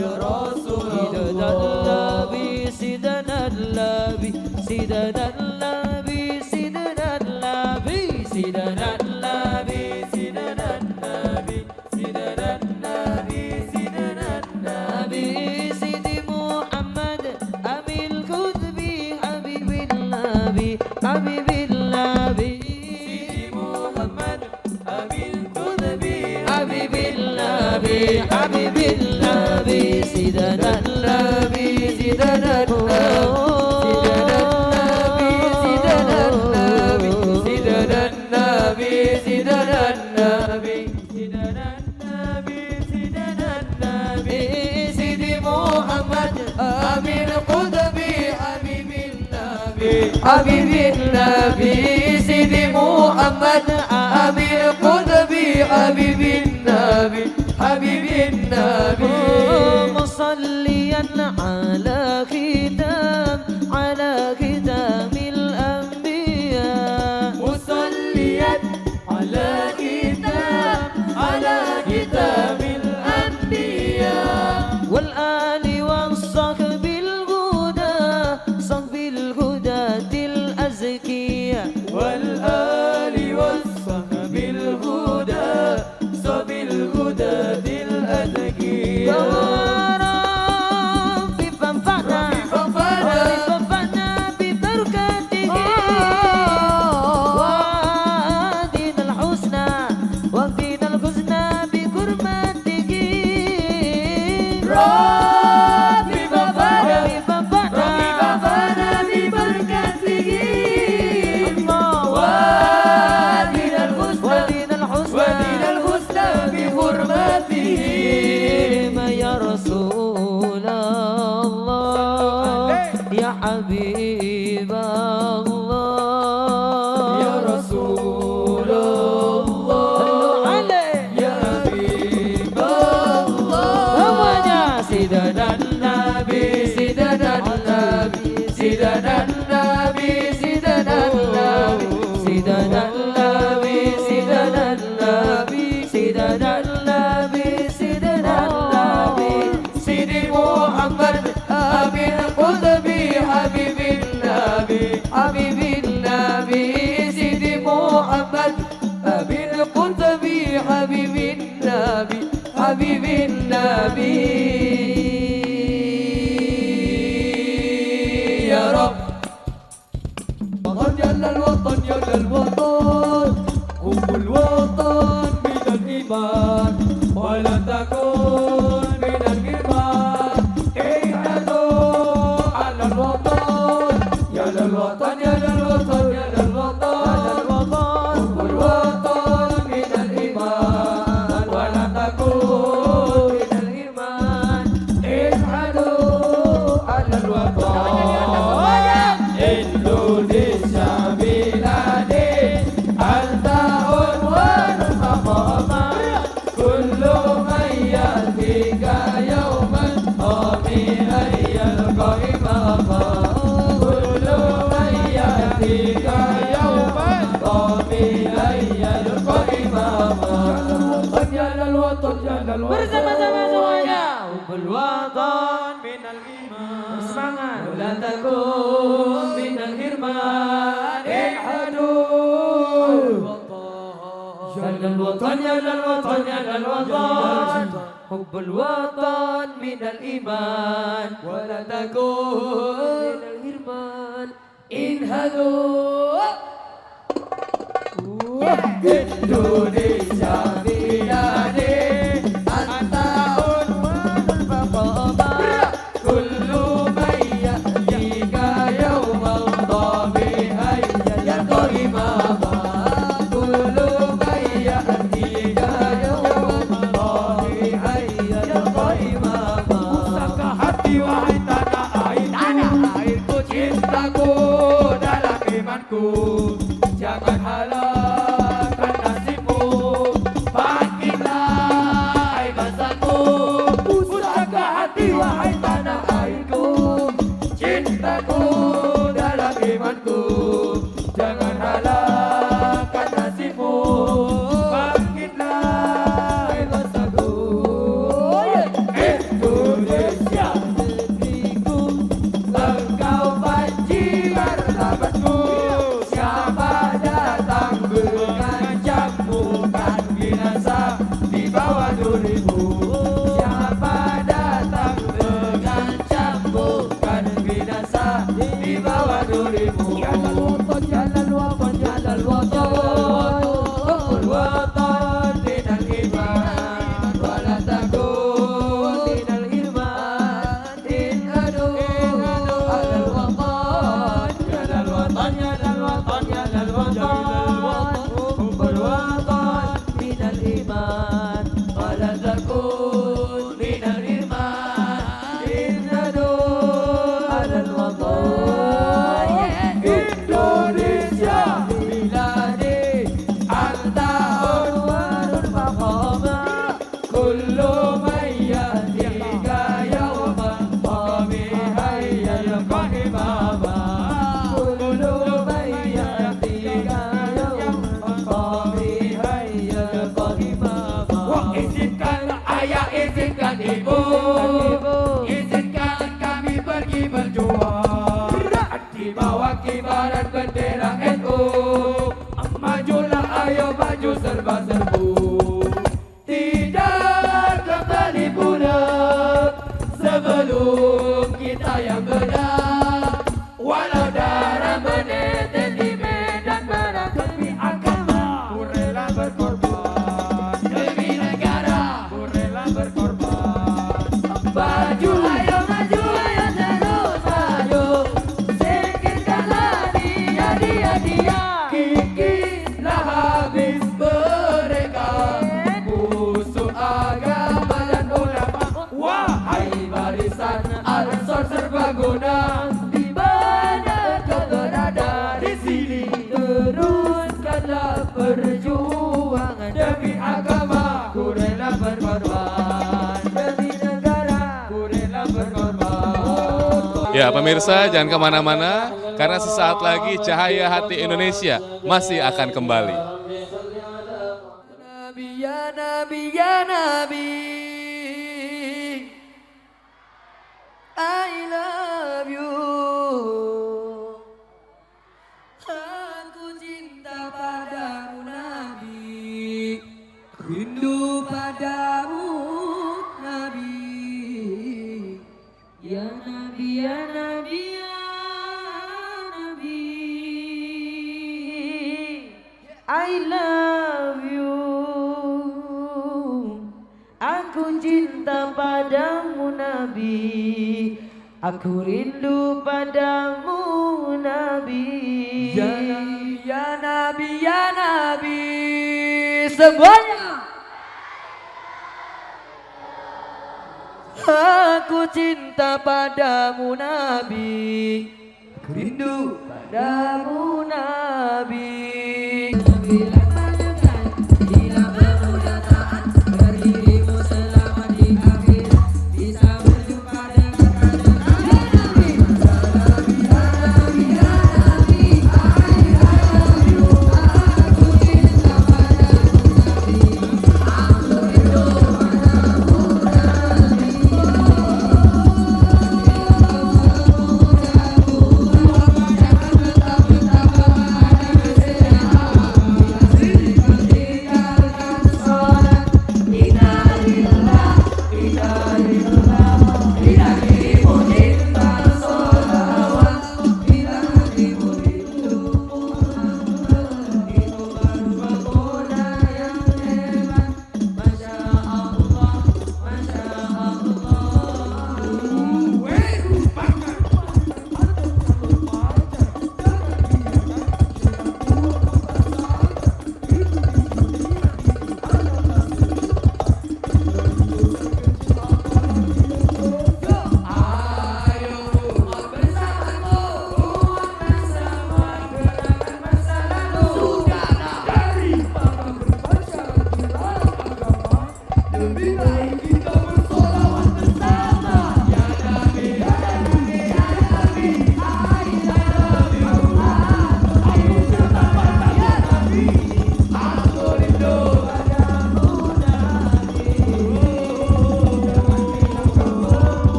يا رسول الله سيدنا النبي سيدنا النبي سيدنا النبي سيدنا النبي سيدنا النبي سيدنا النبي سيدنا النبي سيدي محمد أبي الكتب حبيب النبي حبيب النبي سيدي محمد أبي الكتب حبيب النبي حبيب النبي سيدنا النبي سيدنا النبي حبيب النبي سيدي محمد أمير قدبي حبيب النبي حبيب النبي مصليا على ختام الأنبياء مصليا على كتاب الأنبياء والآل والصحب الهدى صحب الهداة الأزكياء والآل والصحب الهدى صحب الهدى Rabbi fanfa'na bi barakatihi wa'adina al-husna wa'adina al-husna bi hurmatihi Rabbi fanfa'na fanfa'na bi barakatihi wa'adina al-husna ودين الحسنى بحرمته يا رسول الله يا حبيب الله يا رسول الله يا حبيب الله semuanya Sidana Nabi Sidana Nabi Sidana Nabi Sidana Nabi Sidana Nabi Sidana Nabi Sidana Nabi Sidana Nabi Sidi Muhammad Amin Qudbi Habibin Nabi Habibin Nabi Sidi Muhammad Amin Qudbi Habibin Nabi Habibin Nabi Ya Rabb وطن يا للوطن يا للوطن حب الوطن من الإيمان ولا تكن من الإيمان اهدوا على الوطن يا للوطن يا للوطن يا للوطن حب الوطن من الإيمان ولا تكن من الإيمان اهدوا على الوطن Indonesia biladi anta unwan maqama kullu man yatika yawman qami ayyal qaimama kullu man yatika yawman qami ayyal qaimama ya lal watan ya lal watan bersama-sama semuanya Hubbul watan minal iman semangat la takun minal hirman ihadu ya lal watan ya lal watan ya lal watan hubbul watan minal iman wa la takun minal hirman ihadu Indonesia biladi anta unwanul faqama kullu man yatika yawmal qami ayyal qaimama kullu man yatika yawmal qami ayyal qaimama Usaka hati wahai tanah airku cintaku dalam imanku jangan halangkan nasibmu bangkitlah hai bangsaku pusaka hati wahai tanah airku cintaku dalam imanku jangan halangkan nasibmu bangkitlah hai bangsaku Indonesia negeriku engkau panji martabatku siapa datang mengancam bukan binasa di bawah durimu siapa datang mengancam bukan binasa di bawah durimu jalan watan jalan watan jalan watan hubbul watan minal iman wala takun minal irman inhadu alal watan jalan watan jalan watan jalan watan hubbul watan minal iman wala takun minal irman inhadu alal watan Indonesia biladi anta unwanul maqama kullu man yatika yawman qami ayyal qaimama kullu man yatika yawman qami ayyal qaimama izinkan ayah izinkan ibu izinkan kami pergi berjuang di bawah kibaran bendera NU majulah ayo maju serba serbu tidak berkorban. Maju ayo terus maju. Singkirkanlah dia. Kikislah habis mereka. Musuh agama dan ulama. Wahai barisan Ansor serbaguna. Di mana kau berada di sini? Teruskanlah perjuangan demi agama. Ku rela berkorban demi negara. Ku rela berkorban. Ya pemirsa jangan kemana-mana karena sesaat lagi Cahaya Hati Indonesia masih akan kembali. Nabi ya Nabi ya Nabi, I love you. Aku cinta padamu Nabi, rindu padamu Nabi. Ya Nabi ya Nabi ya Nabi, I love you. Aku cinta padamu Nabi, aku rindu padamu Nabi. Ya Nabi ya Nabi ya Nabi, semuanya. Aku cinta padamu Nabi, aku rindu padamu Nabi. Bila bermuda taat, berdirimu selama di akhir, bisa berjumpa dengan Nabi. Ya Nabi, ya Nabi, ya Nabi, I love you. Aku cinta padamu Nabi, aku rindu padamu Nabi.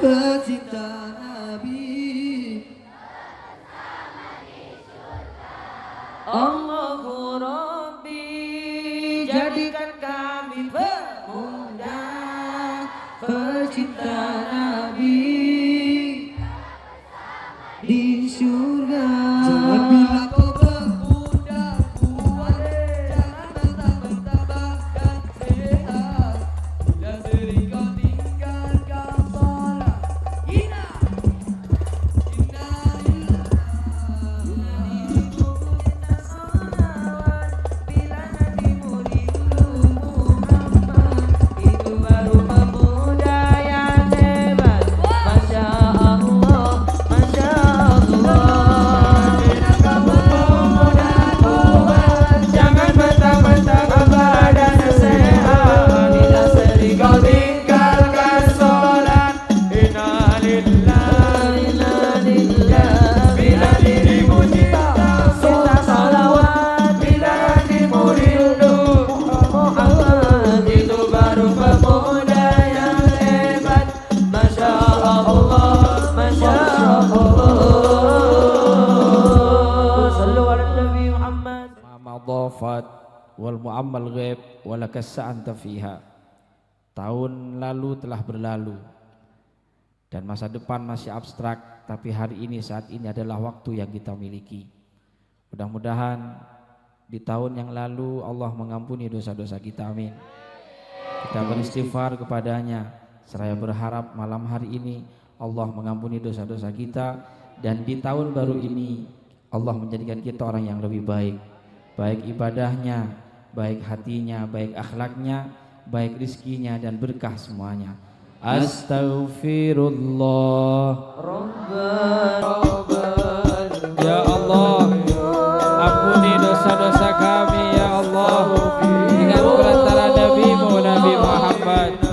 Pecinta Nabi, Allahu Rabbi, jadikan kami pemuda pecinta Nabi di surga. Jangan bilang kau pemuda kuat, jangan mentang-mentang sehat. Bila sering kau tinggalkan sholat, inna lillahi wal mu'ammal ghaib wa lakas sa'anta fiha. Tahun lalu telah berlalu dan masa depan masih abstrak, tapi hari ini saat ini adalah waktu yang kita miliki. Mudah-mudahan di tahun yang lalu Allah mengampuni dosa-dosa kita, amin. Kita beristighfar kepadanya seraya berharap malam hari ini Allah mengampuni dosa-dosa kita, dan di tahun baru ini Allah menjadikan kita orang yang lebih baik, baik ibadahnya, baik hatinya, baik akhlaknya, baik rizkinya dan berkah semuanya. Astaghfirullah ya Allah, ampuni dosa-dosa kami ya Allah, dengan perantara Nabi-Mu Nabi Muhammad.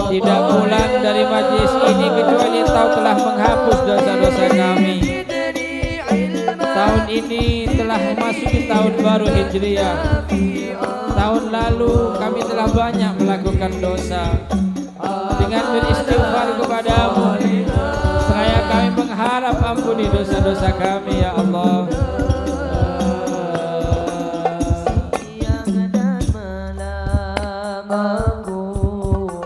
Tidak pulang dari majlis ini kecuali Engkau telah menghapus dosa-dosa kami. Tahun ini telah memasuki tahun baru Hijriah. Tahun lalu kami telah banyak melakukan dosa. Dengan beristighfar kepada-Mu, seraya kami mengharap ampuni dosa-dosa kami ya Allah. Siang dan malam aku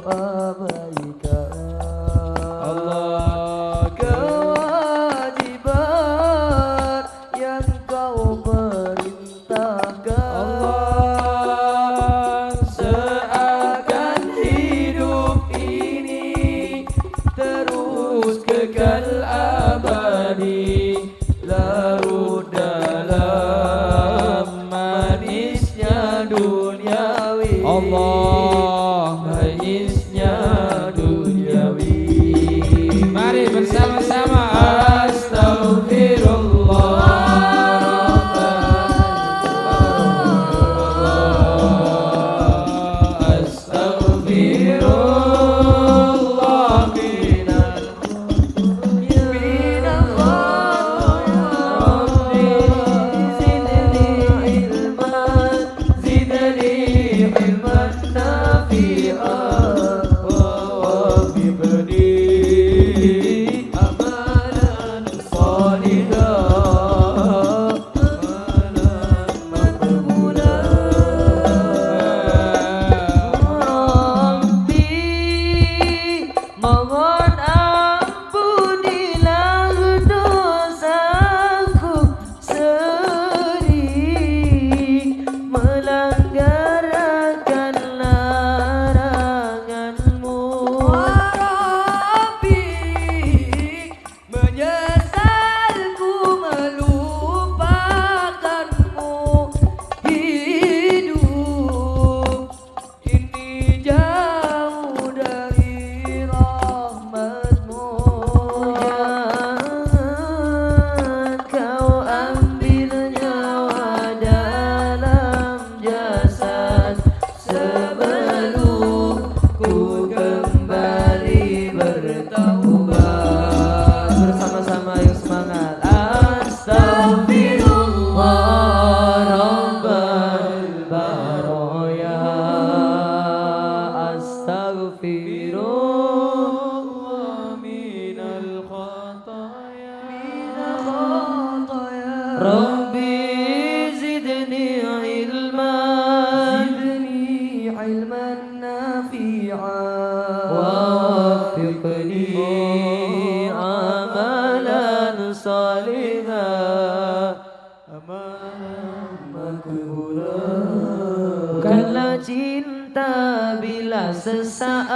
abaikan Allah, kewajiban yang Kau perintahkan. Allah, Seakan hidup ini terus kekal abadi, larut dalam manisnya duniawi. Allah, manisnya duniawi. mari bersama-sama Astaghfirullah minal Rabbi zidni ilman, zidni ilman nafi'an, wafiqni amalan salihah, amalan maqbulan. Rabbi, mohon ampunilah dosaku sering melanggar akan larangan-Mu. Rabbi, menyesalku melupakan-Mu. Hidup ini jauh dari rahmat-Mu. Jangan Kau ambil nyawa dalam jasad sebelum ku kembali bertaubat. Bersama-sama yuk semangat. Astaghfirullah Rabbal Baroya, astaghfirullah minal khataya, Rabbi zidni ilman, zidni ilman nafi'an, wafiqni amalan salihah, amalan maqbulan. Bukanlah cinta bila sesaat,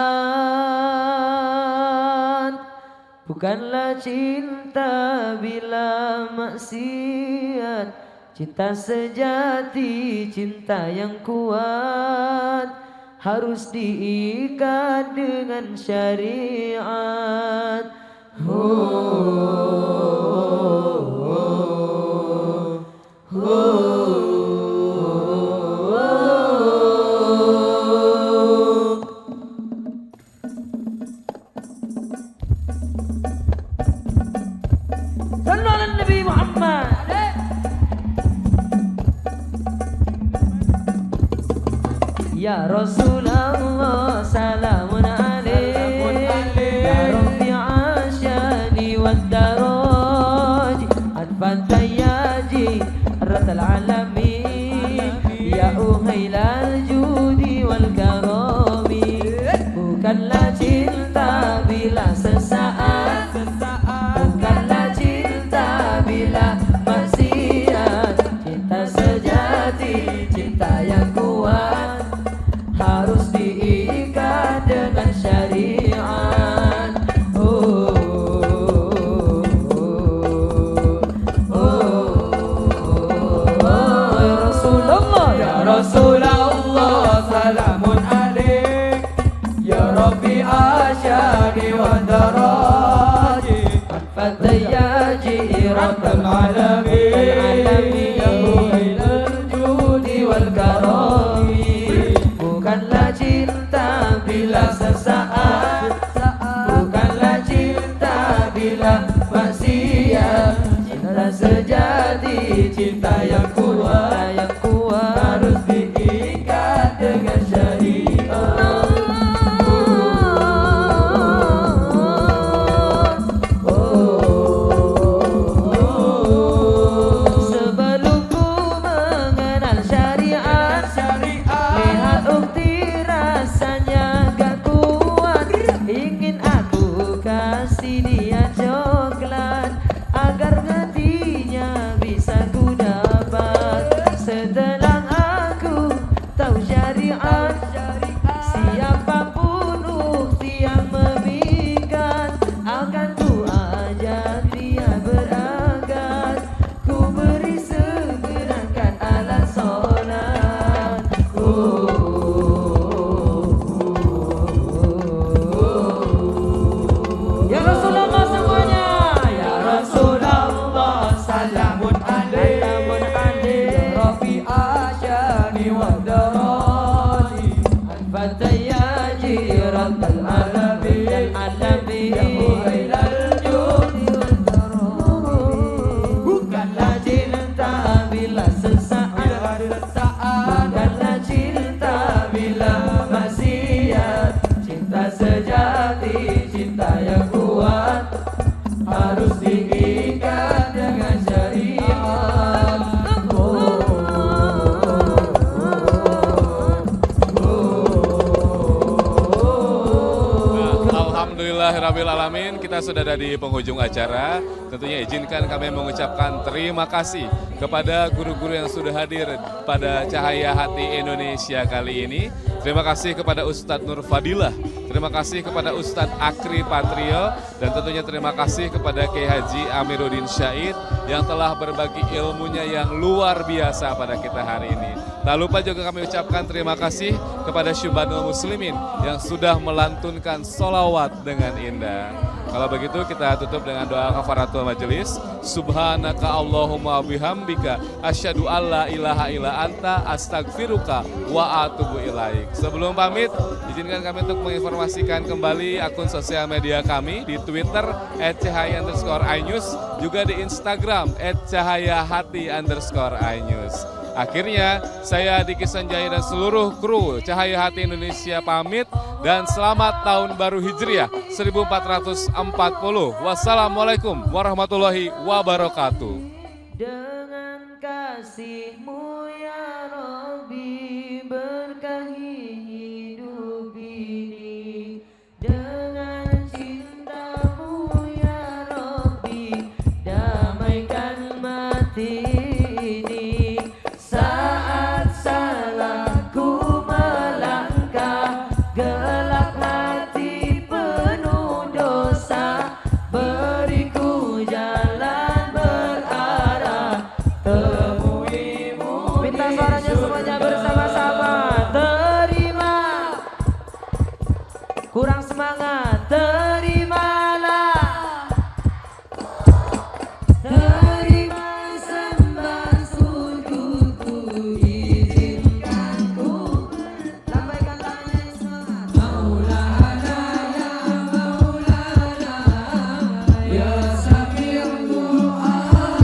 bukanlah cinta bila maksiat. Cinta sejati, cinta yang kuat, harus diikat dengan syariat. Sallu ala Nabi Muhammad. Ya Rasulullah salamun alaik, ya Rafi'a syani wad daraj, adfan tayyaji ratal alamin, ya muhailal judi wal karami. Bukanlah cinta bila sesaat, bukanlah cinta bila maksiat. Cinta sejati, cinta yang kuat, harus diikat dengan syariat. Rasulullah salamun alaik ya Rabbi asyani wa daraji Fataya jiratul alamin ya muhailal judi wal karami. Bukanlah cinta bila sesaat, bukanlah cinta bila maksiat. Cinta sejati, cinta yang kuat, harus diikat dengan syariat. Sebelum ku mengenal syariat, lihat ukti rasanya gak kuat. Ingin aku kasih dia coklat agar hatinya bisa ku dapat. Setelah aku tahu syariat, siapapun ukti yang memikat, akan ku ajak dia berangkat. Ku beri segerakan alat sholat. Ya Rasulullah semuanya, ya Rasulullah salamun alaik ya Rabbi asyani wa daraji Fataya jiratul alamin ya muhailal judi wal karami. Bukanlah cinta bila sesaat, bukanlah cinta bila maksiat. Cinta sejati, cinta yang kuat, harus diikat dengan syariat. Alhamdulillahirrabbilalamin, kita sudah ada di penghujung acara. Tentunya izinkan kami mengucapkan terima kasih kepada guru-guru yang sudah hadir pada Cahaya Hati Indonesia kali ini. Terima kasih kepada Ustadz Nur Fadilah, terima kasih kepada Ustadz Akri Patrio, dan tentunya terima kasih kepada Kiai Haji Amiruddin Syahid yang telah berbagi ilmunya yang luar biasa pada kita hari ini. Tak lupa juga kami ucapkan terima kasih kepada Syubhanul Muslimin yang sudah melantunkan sholawat dengan indah. Kalau begitu kita tutup dengan doa kafaratul majelis. Subhanaka Allahumma bihamdika asyhadu alla ilaha illa anta astaghfiruka wa atubu ilaik. Sebelum pamit, izinkan kami untuk menginformasikan kembali akun sosial media kami di Twitter @cahaya_inews, juga di Instagram @cahayahati_inews. Akhirnya, saya Diki Sanjaya dan seluruh kru Cahaya Hati Indonesia pamit dan selamat tahun baru Hijriah 1440. Wassalamualaikum warahmatullahi wabarakatuh. Dengan kasih-Mu ya Rabbi, berkahi hidup ini. Dengan cinta-Mu ya Rabbi, damaikan mati ini. Saat salahku melangkah, gelap hati penuh dosa, beriku jalan berarah temui-Mu. Minta suaranya semuanya bersama-sama. Terima, kurang semangat. Terimalah, terima sembah sujudku, izinkan ku lambaikan tangan semangat. Maulana ya Maulana ya Sami'u du'ana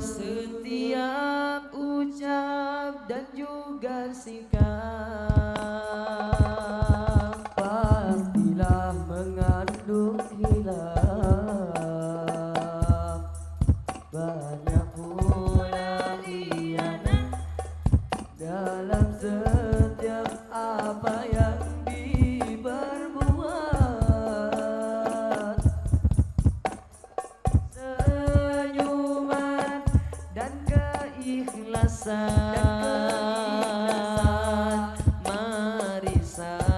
Setiap ucap dan juga sikap pastilah mengandung hilaf. Banyak pula khianat dalam setiap apa yang diperbuat. Senyuman dan keikhlasan, mari sama